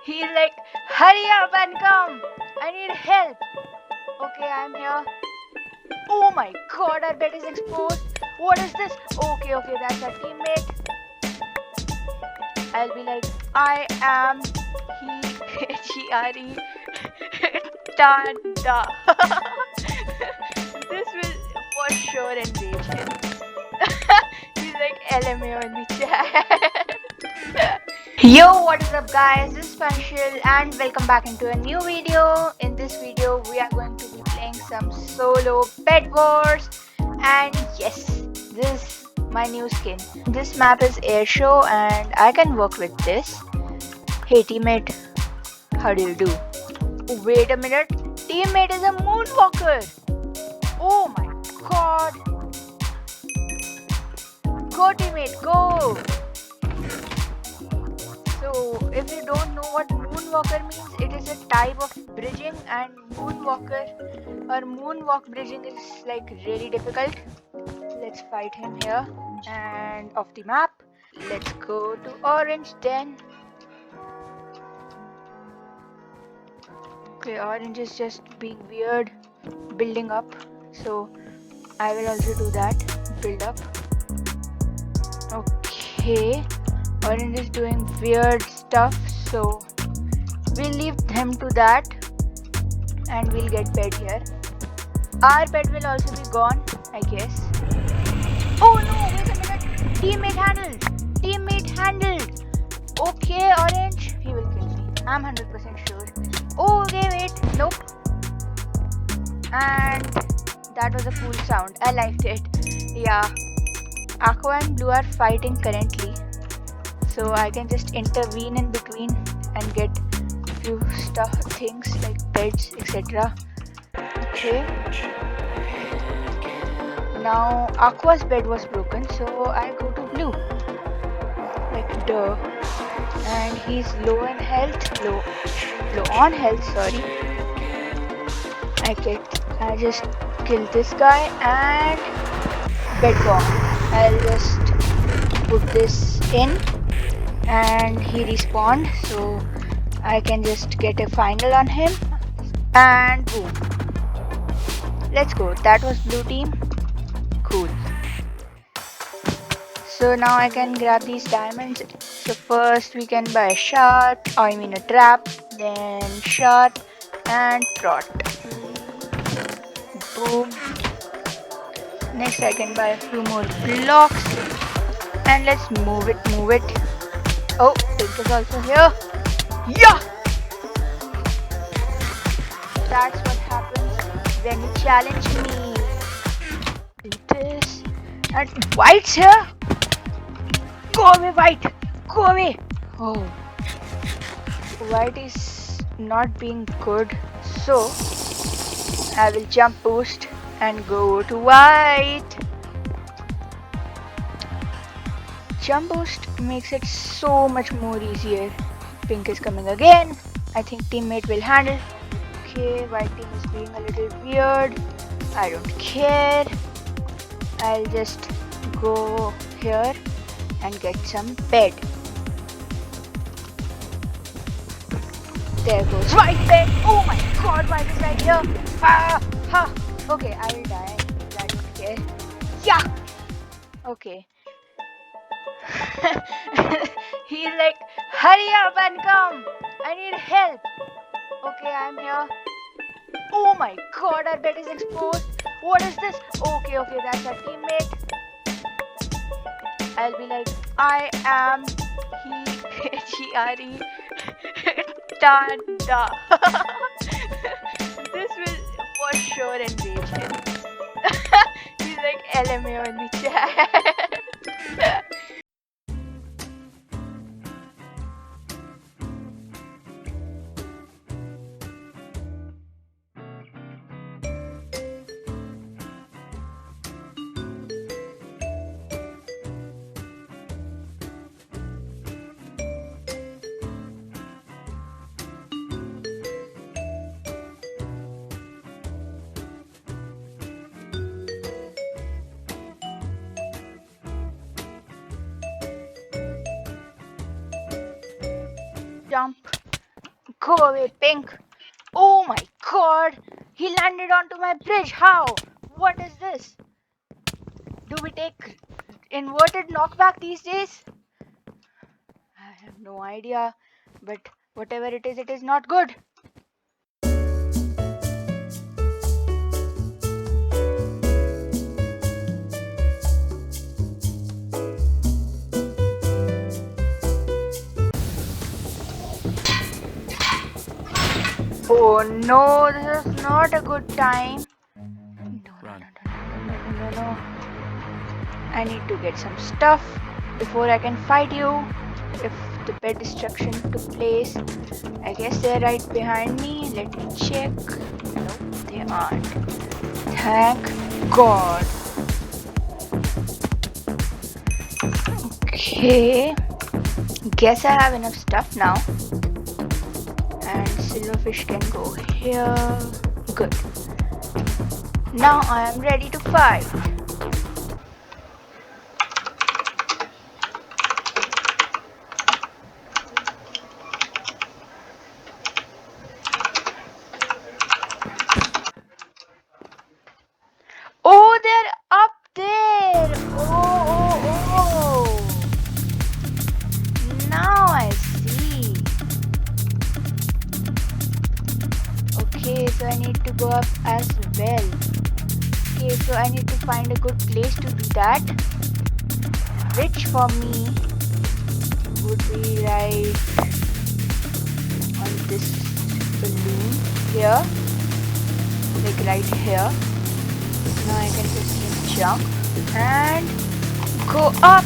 He's like, hurry up and come. I need help. Okay, I'm here. Oh my god, our bed is exposed. What is this? Okay, that's our teammate. I'll be like, I am he, H-E-R-E, Tanda. This will for sure enrage him. He's like LMAO in the chat. Yo, what is up guys, this is Panshil and welcome back into a new video. In this video, we are going to be playing some solo Bedwars. And yes, this is my new skin. This map is air show and I can work with this. Hey teammate, how do you do? Oh, wait a minute, teammate is a moonwalker. Oh my god. Go teammate, go. So, if you don't know what moonwalker means, it is a type of bridging, and moonwalker or moonwalk bridging is like really difficult. Let's fight him here and off the map. Let's go to orange then. Okay, orange is just being weird, building up. So, I will also do that, build up. Okay. Orange is doing weird stuff, so we'll leave him to that and we'll get bed here. Our bed will also be gone, I guess. Oh no, wait a minute. Teammate handled. Teammate handled. Okay, orange. He will kill me. I'm 100% sure. Oh, okay, wait. Nope. And that was a cool sound. I liked it. Yeah. Aqua and blue are fighting currently. So I can just intervene in between and get a few things like beds, etc. Okay. Now Aqua's bed was broken, so I go to blue. Like duh. And he's low in health, low on health. Sorry. I just kill this guy and bed gone. I'll just put this in. And he respawned, so I can just get a final on him and boom. Let's go. That was blue team. Cool. So now I can grab these diamonds. So first we can buy a trap, then shot and trot. Boom. Next I can buy a few more blocks and let's move it. Oh, Pink is also here. Yeah! That's what happens when you challenge me. Do this. And White's here? Go away, White! Go away! Oh. White is not being good. So, I will jump boost and go to White. Jump boost makes it so much more easier. Pink is coming again. I think teammate will handle. Okay, white team is being a little weird. I don't care. I'll just go here and get some bed. There goes white bed. Oh my god, white is right here. Okay, I will die. I don't care. Yeah. Okay. He's like, hurry up and come. I need help. Okay, I'm here. Oh my god, our bed is exposed. What is this? Okay, that's our teammate. I'll be like, I am he, H-E-R-E, Tanda. This will for sure enrage him. He's like LMAO in the chat. jump. Go away, Pink. Oh my god! He landed onto my bridge. How? What is this? Do we take inverted knockback these days? I have no idea. But whatever it is not good. Oh no, this is not a good time. No. I need to get some stuff before I can fight you. If the bed destruction took place, I guess they're right behind me. Let me check. No, they aren't. Thank God. Okay. Guess I have enough stuff now. And silverfish can go here. Good. Now I am ready to fight. Oh, they're up there. Oh. Now I see. Okay, so I need to go up as well. Okay, so I need to find a good place to do that, which for me would be right on this balloon here, like right here. Now I can just jump and go up.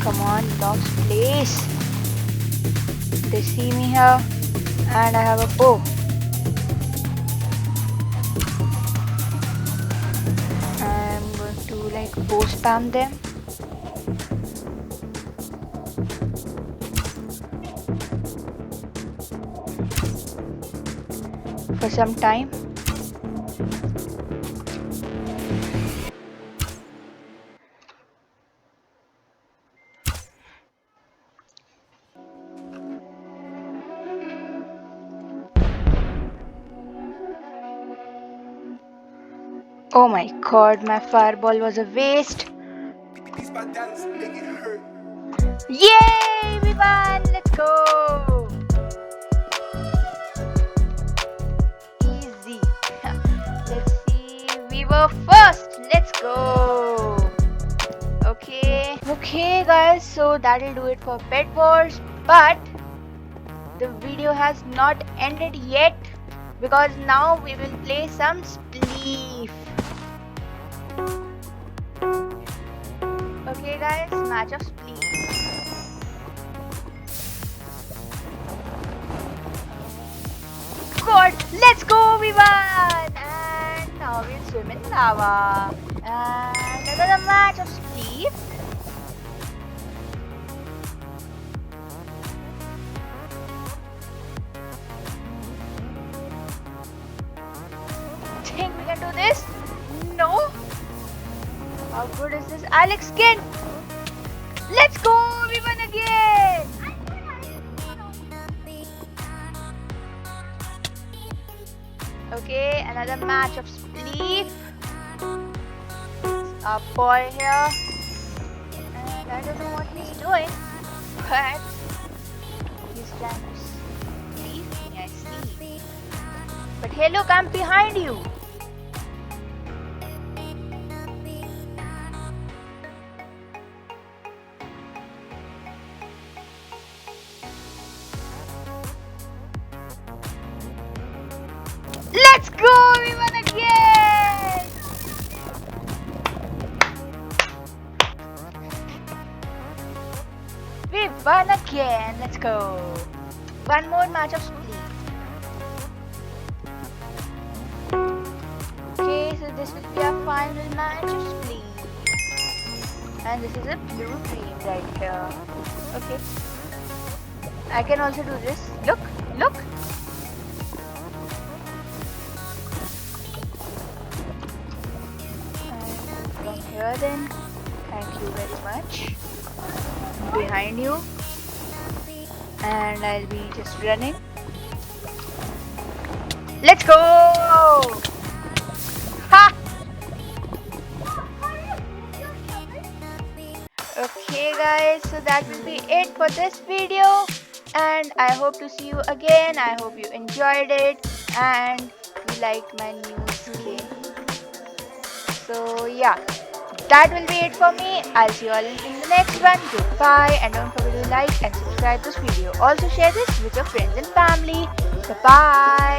Come on, lost place. They see me here and I have a bow. I'm going to like bow spam them. For some time. Oh my god, my fireball was a waste. Yay, we won! Let's go! Easy. Let's see, we were first. Let's go. Okay guys, so that'll do it for Bedwars, but the video has not ended yet because now we will play some spleef. Okay guys, match of spleef. God, let's go, we won! And now we'll swim in lava. And another match of spleef. Think we can do this? No. How good is this Alex skin? Let's go! We won again! Okay, another match of spleef. Our boy here. And I don't know what he's doing, but he's trying to leave me, I see. But hey look, I'm behind you. Let's go! We won again! We won again! Let's go! One more match of spleef. Okay, so this will be our final match of spleef. And this is a blue green right here. Okay. I can also do this. Look! Look! Here then, thank you very much. behind you, and I'll be just running. Let's go! Ha! Okay guys, so that will be it for this video, and I hope to see you again. I hope you enjoyed it and you liked my new skin. So yeah, that will be it for me. I'll see you all in the next one. Goodbye, and don't forget to like and subscribe this video. Also share this with your friends and family. Bye bye.